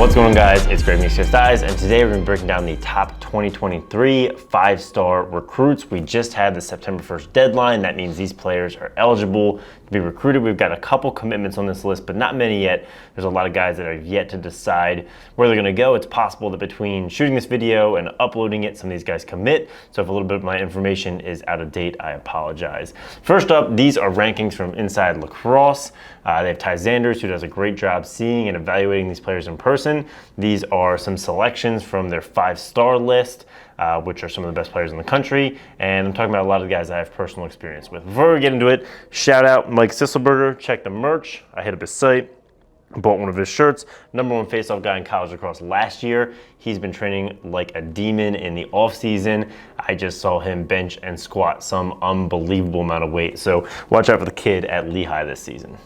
What's going on, guys? It's Greg MCCABE, and today we're going to be breaking down the top 2023 5-star recruits. We just had the September 1st deadline. That means these players are eligible to be recruited. We've got a couple commitments on this list, but not many yet. There's a lot of guys that are yet to decide where they're going to go. It's possible that between shooting this video and uploading it, some of these guys commit. So if a little bit of my information is out of date, I apologize. First up, these are rankings from Inside Lacrosse. They have Ty Zanders, who does a great job seeing and evaluating these players in person. These are some selections from their 5-star list, which are some of the best players in the country. And I'm talking about a lot of the guys I have personal experience with. Before we get into it, shout out Mike Sisselberger. Check the merch. I hit up his site, bought one of his shirts. #1 face-off guy in college lacrosse last year. He's been training like a demon in the off season. I just saw him bench and squat some unbelievable amount of weight. So watch out for the kid at Lehigh this season.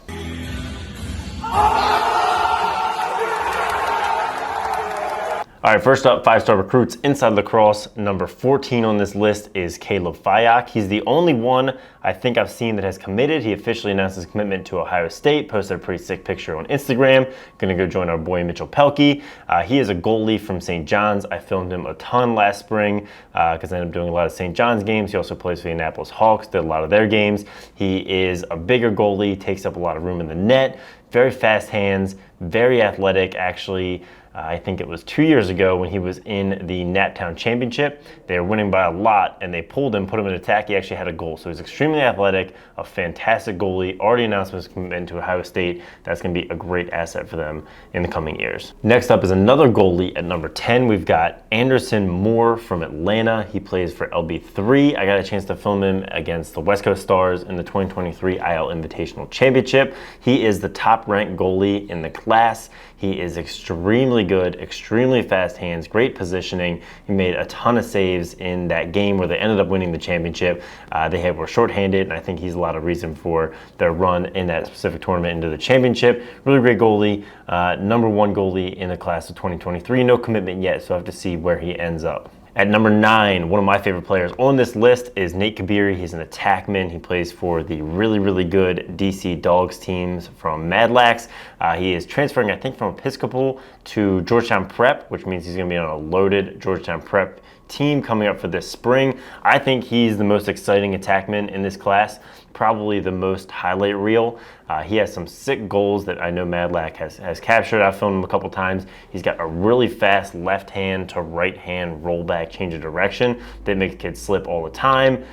All right, first up, 5-star recruits Inside Lacrosse. Number 14 on this list is FYOCK. He's the only one I think I've seen that has committed. He officially announced his commitment to Ohio State, posted a pretty sick picture on Instagram. Gonna go join our boy Mitchell Pelkey. He is a goalie from St. John's. I filmed him a ton last spring because I ended up doing a lot of St. John's games. He also plays for the Annapolis Hawks, did a lot of their games. He is a bigger goalie, takes up a lot of room in the net, very fast hands, very athletic. Actually, I think it was 2 years ago when he was in the Naptown Championship. They were winning by a lot, and they pulled him, put him in attack. He actually had a goal. So he's extremely athletic, a fantastic goalie. Already announced his commitment to Ohio State. That's going to be a great asset for them in the coming years. Next up is another goalie at number 10. We've got Anderson Moore from Atlanta. He plays for LB3. I got a chance to film him against the West Coast Stars in the 2023 IL Invitational Championship. He is the top-ranked goalie in the class. He is extremely good, extremely fast hands, great positioning. He made a ton of saves in that game where they ended up winning the championship. They were shorthanded, and I think he's a lot of reason for their run in that specific tournament into the championship. Really great goalie, #1 goalie in the class of 2023. No commitment yet, so I have to see where he ends up. At number 9, one of my favorite players on this list is Nate KABIRI. He's an attackman. He plays for the really, really good DC Dogs teams from Mad Lax. He is transferring, I think, from Episcopal to Georgetown Prep, which means he's going to be on a loaded Georgetown Prep team coming up for this spring. I think he's the most exciting attackman in this class, probably the most highlight reel. He has some sick goals that I know Mad Lax has captured. I've filmed him a couple times. He's got a really fast left hand to right hand rollback change of direction that makes kids slip all the time.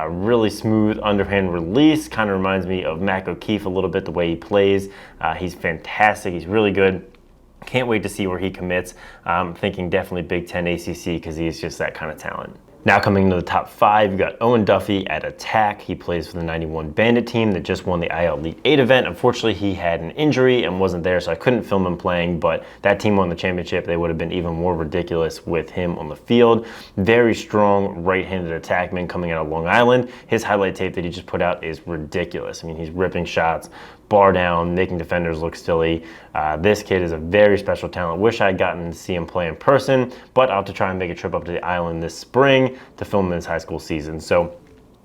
Really smooth underhand release, kind of reminds me of Mac O'Keefe a little bit, the way he plays. He's fantastic, he's really good. Can't wait to see where he commits. I'm thinking definitely Big Ten ACC because he's just that kind of talent. Now coming into the top 5, you've got Owen Duffy at Attack. He plays for the 91 Bandit team that just won the IL Elite 8 event. Unfortunately, he had an injury and wasn't there, so I couldn't film him playing, but that team won the championship. They would have been even more ridiculous with him on the field. Very strong right-handed attackman coming out of Long Island. His highlight tape that he just put out is ridiculous. I mean, he's ripping shots, bar down, making defenders look silly. This kid is a very special talent. Wish I had gotten to see him play in person, but I'll have to try and make a trip up to the island this spring to film his high school season. So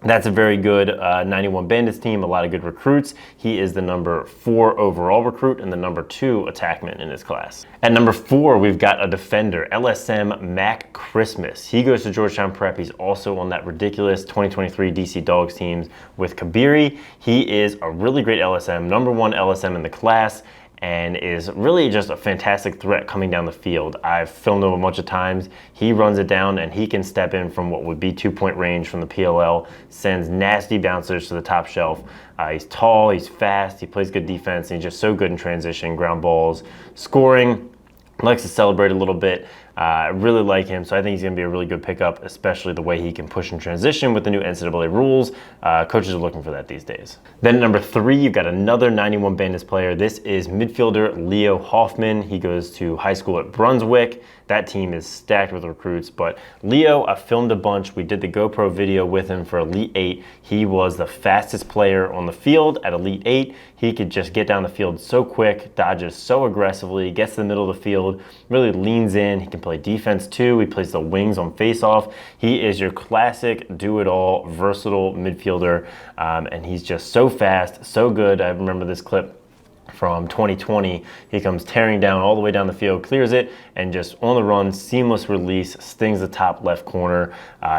that's a very good 91 Bandits team, a lot of good recruits. He is the number 4 overall recruit and the number 2 attackman in his class. At number 4, we've got a defender, LSM Mac Christmas. He goes to Georgetown Prep. He's also on that ridiculous 2023 DC Dogs teams with KABIRI. He is a really great LSM, #1 LSM in the class, and is really just a fantastic threat coming down the field. I've filmed him a bunch of times. He runs it down and he can step in from what would be 2-point range from the PLL, sends nasty bouncers to the top shelf. He's tall, he's fast, he plays good defense, and he's just so good in transition, ground balls, scoring, likes to celebrate a little bit. I really like him, so I think he's going to be a really good pickup, especially the way he can push and transition with the new NCAA rules. Coaches are looking for that these days. Then at number 3, you've got another 91 Bandits player. This is midfielder Leo Hoffman. He goes to high school at Brunswick. That team is stacked with recruits, but Leo, I filmed a bunch. We did the GoPro video with him for Elite 8. He was the fastest player on the field at Elite 8. He could just get down the field so quick, dodges so aggressively, gets to the middle of the field, really leans in. He can play defense too. He plays the wings on face-off. He is your classic do-it-all, versatile midfielder, and he's just so fast, so good. I remember this clip from 2020. He comes tearing down all the way down the field, clears it, and just on the run, seamless release, stings the top left corner.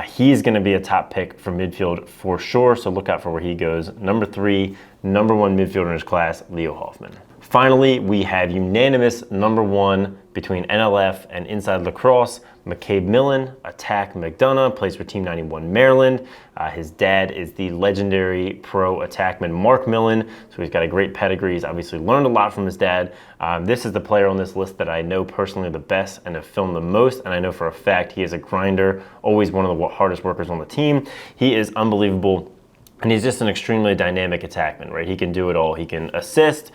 He's going to be a top pick for midfield for sure, so look out for where he goes. Number 3, number 1 midfielder in his class, Leo Hoffman. Finally, we have unanimous number 1 between NLF and Inside Lacrosse, MCCABE MILLON, Attack McDonough, plays for Team 91 Maryland. His dad is the legendary pro attackman Mark Milllon, so he's got a great pedigree. He's obviously learned a lot from his dad. This is the player on this list that I know personally the best and have filmed the most, and I know for a fact he is a grinder, always one of the hardest workers on the team. He is unbelievable. And he's just an extremely dynamic attackman, right? He can do it all. He can assist,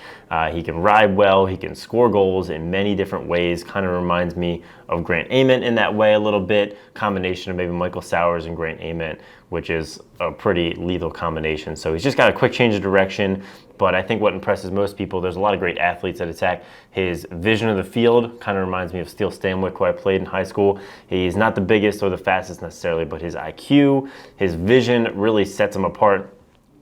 he can ride well, he can score goals in many different ways. Kind of reminds me of Grant Ament in that way a little bit. Combination of maybe Michael Sowers and Grant Ament, which is a pretty lethal combination. So he's just got a quick change of direction. But I think what impresses most people, there's a lot of great athletes at Attack. His vision of the field kind of reminds me of Steele Stanwyck, who I played in high school. He's not the biggest or the fastest necessarily, but his IQ, his vision really sets him apart.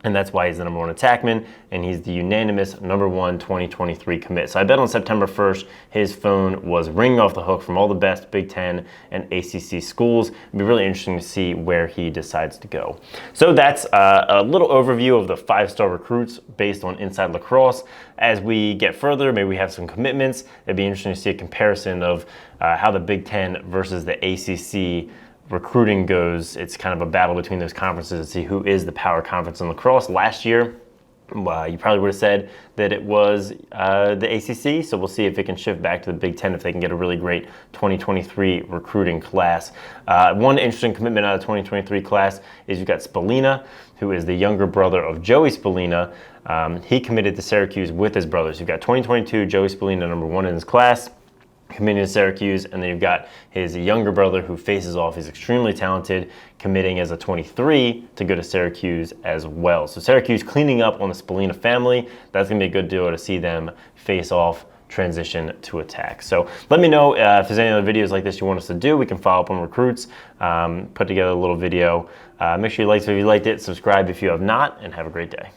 And that's why he's the number 1 attackman, and he's the unanimous number 1 2023 commit. So I bet on September 1st, his phone was ringing off the hook from all the best Big Ten and ACC schools. It'd be really interesting to see where he decides to go. So that's a little overview of the 5-star recruits based on Inside Lacrosse. As we get further, maybe we have some commitments. It'd be interesting to see a comparison of how the Big Ten versus the ACC recruiting goes. It's kind of a battle between those conferences to see who is the power conference in lacrosse. Last year, you probably would have said that it was the ACC, so we'll see if it can shift back to the Big Ten if they can get a really great 2023 recruiting class. One interesting commitment out of the 2023 class is you've got Spallina, who is the younger brother of Joey Spallina. He committed to Syracuse with his brothers. You've got 2022 Joey Spallina, number 1 in his class, committing to Syracuse, and then you've got his younger brother who faces off. He's extremely talented, committing as a 23 to go to Syracuse as well. So Syracuse cleaning up on the Spallina family. That's going to be a good duo to see them face off, transition to Attack. So let me know if there's any other videos like this you want us to do. We can follow up on recruits, put together a little video. Make sure you like it if you liked it, subscribe if you have not, and have a great day.